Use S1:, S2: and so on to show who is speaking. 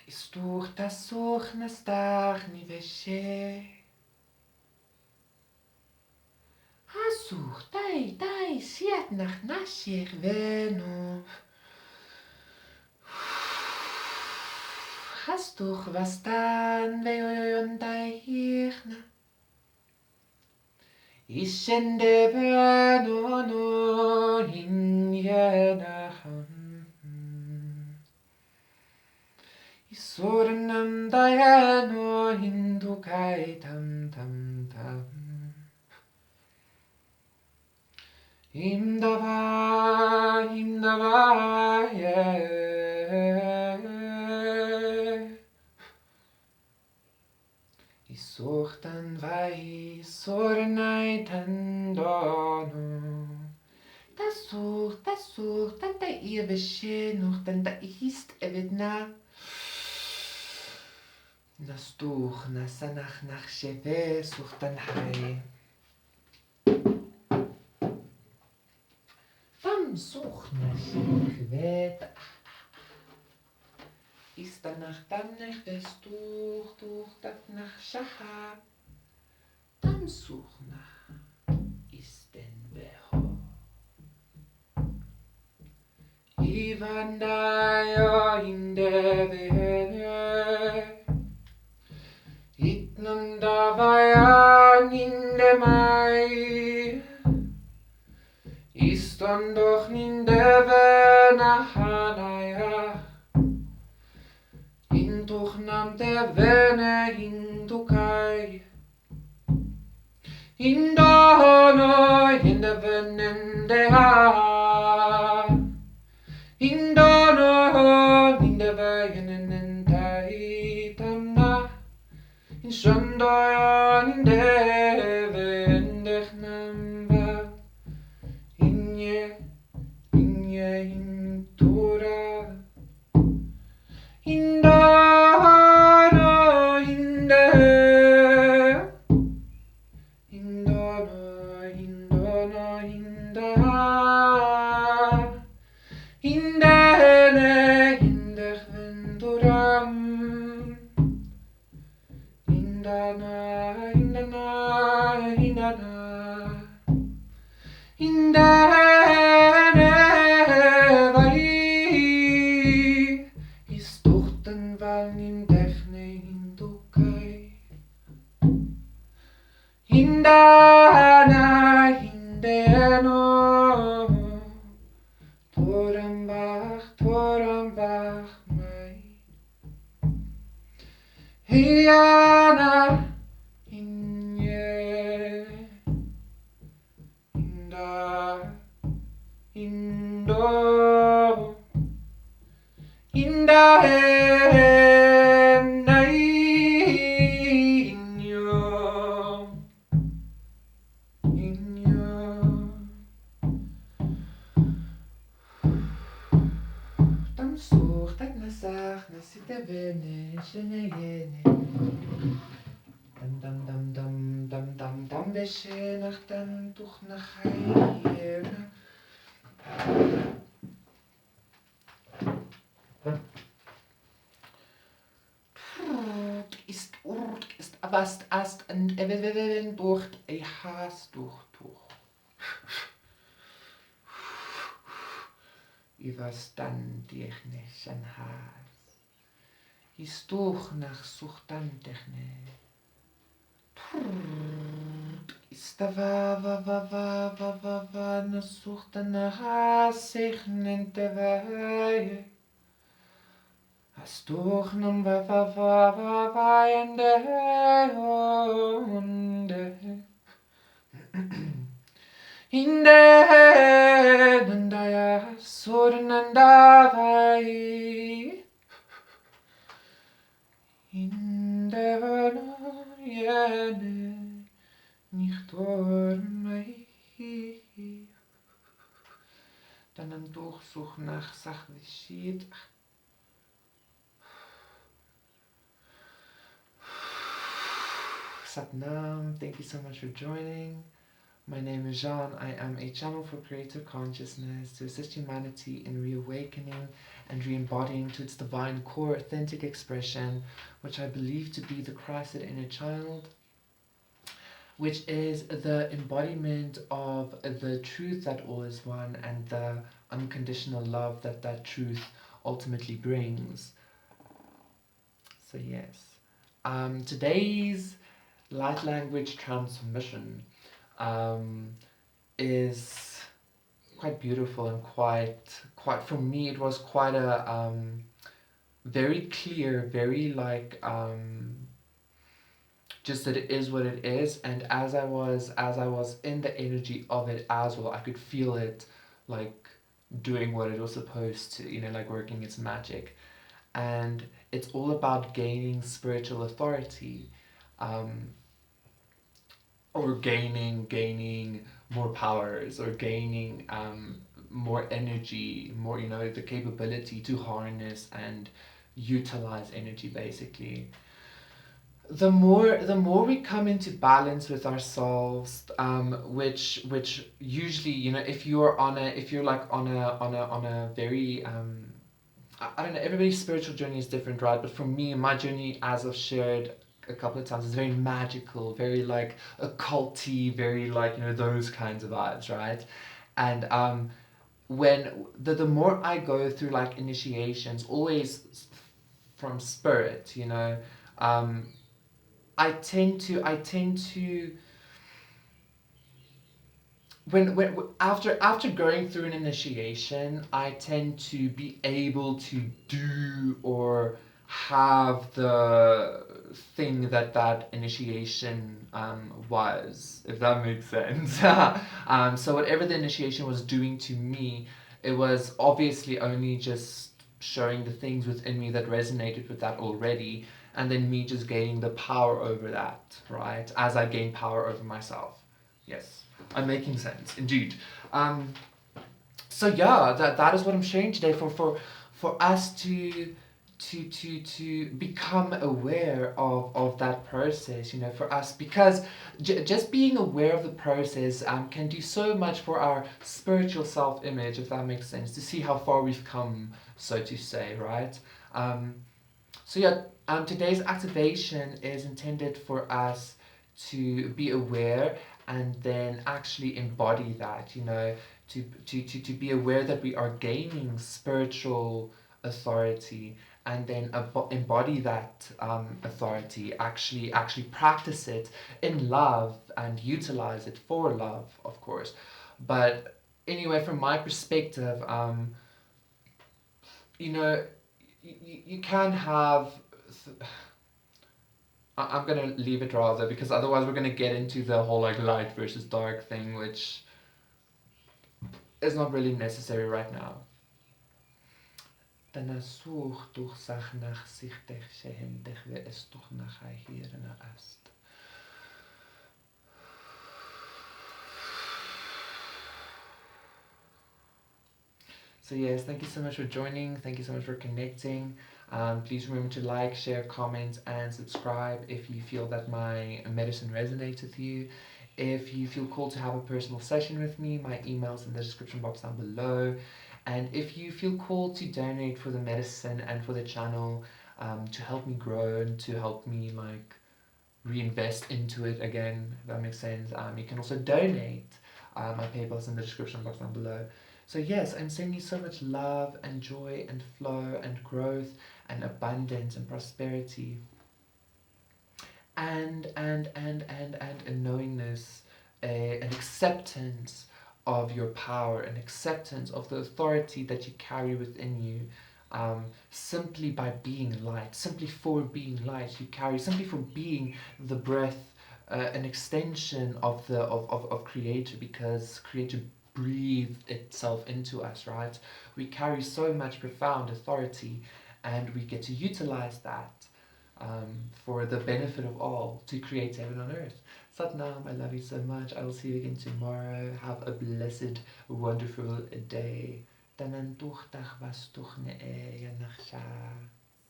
S1: Isturta suchna starni veshe. Dai, siet nach nashir veno. Hast du was dann, veoyon dai hirna? Ishende veno no hinyenahan. Isurnam dayano hindukai tam tam tam. Himdava, yeah. Isortan vai, sornai tandono. Das sucht, dann da ihr Wäsche noch, dann da ist evidna. Nas durch, nasanach nach Cheve, sucht dann hei. Tam sucht nach Cheve. Ist danach dann nicht das durch das nach Schacha. Tam sucht nach, ist den Beho. Ivandaya in der Wene. Itnandavayan in der Mai. Ist dann doch in der Wene Hanaya. In Tuchnam der Wene in Dukai. In Dono in der Wene der Ha. In Dono in der Wene in Taitamna. In Shandayan in der Wene Namba. In Tura. In Dono in der. In Dono in der. In der Venturam. In der Vai. Is tochten van in Defne in Dukai. In der no. Torambach, mai. Hiana inye. Indo. Inda nai inyo. Tam sucht dat nasach nasite vene shenayene. Dam beshe nach dan tuch nach hayena. Ist abast ast und eventuell durch has durch. Übers dann dich nicht an has. Ist durch nach suchtan techne. Ist da va na suchtan nach has sich nennt der Weihe. Hast durch nun va in der Hunde. In der Nandaya Surnandavai. In der Jene nicht ormai. Dann ein Durchsuch nach Sachlichkeit. Satnam, thank you so much for joining. My name is Jean. I am a channel for creative consciousness to assist humanity in reawakening and re-embodying to its divine core authentic expression, which I believe to be the Christed inner child, which is the embodiment of the truth that all is one and the unconditional love that that truth ultimately brings. So yes, today's light language transmission is quite beautiful and quite for me it was quite a very clear, very like just that it is what it is. And as I was in the energy of it as well, I could feel it like doing what it was supposed to, you know, like working its magic. And it's all about gaining spiritual authority, um, or gaining more powers, or gaining more energy, more, you know, the capability to harness and utilize energy basically. The more we come into balance with ourselves, which usually, you know, if you're like on a very I don't know, everybody's spiritual journey is different, right? But for me, my journey, as I've shared a couple of times, is very magical, very like occulty, very like, you know, those kinds of vibes, right? And when the more I go through like initiations, always from spirit, you know, um, I tend to when after going through an initiation, I tend to be able to do or have the thing that that initiation was, if that makes sense. So whatever the initiation was doing to me, it was obviously only just showing the things within me that resonated with that already, and then me just gaining the power over that, right? As I gain power over myself. Yes. I'm making sense, indeed. So yeah, that is what I'm sharing today for us to become aware of that process, you know, for us, because just being aware of the process can do so much for our spiritual self-image, if that makes sense, to see how far we've come, so to say, right? So yeah, today's activation is intended for us to be aware and then actually embody that, you know, to be aware that we are gaining spiritual authority, and then embody that authority, actually practice it in love and utilize it for love, of course. But anyway, from my perspective, you know, you can have I'm gonna leave it rather, because otherwise we're gonna get into the whole like light versus dark thing, which is not really necessary right now. So yes, thank you so much for joining. Thank you so much for connecting. Please remember to like, share, comment, and subscribe if you feel that my medicine resonates with you. If you feel called to have a personal session with me, my email's in the description box down below. And if you feel called to donate for the medicine and for the channel, to help me grow and to help me like reinvest into it again, if that makes sense, you can also donate. My PayPal's in the description box down below. So yes, I'm sending you so much love and joy and flow and growth and abundance and prosperity, and a knowingness, an acceptance of your power, an acceptance of the authority that you carry within you, simply by being light, simply for being light you carry, simply for being the breath, an extension of the of creator, because creator breathed itself into us, right? We carry so much profound authority, and we get to utilize that, for the benefit of all, to create heaven on earth. Satnam, I love you so much. I will see you again tomorrow. Have a blessed, wonderful day. Tanan tuchtach was tuchne e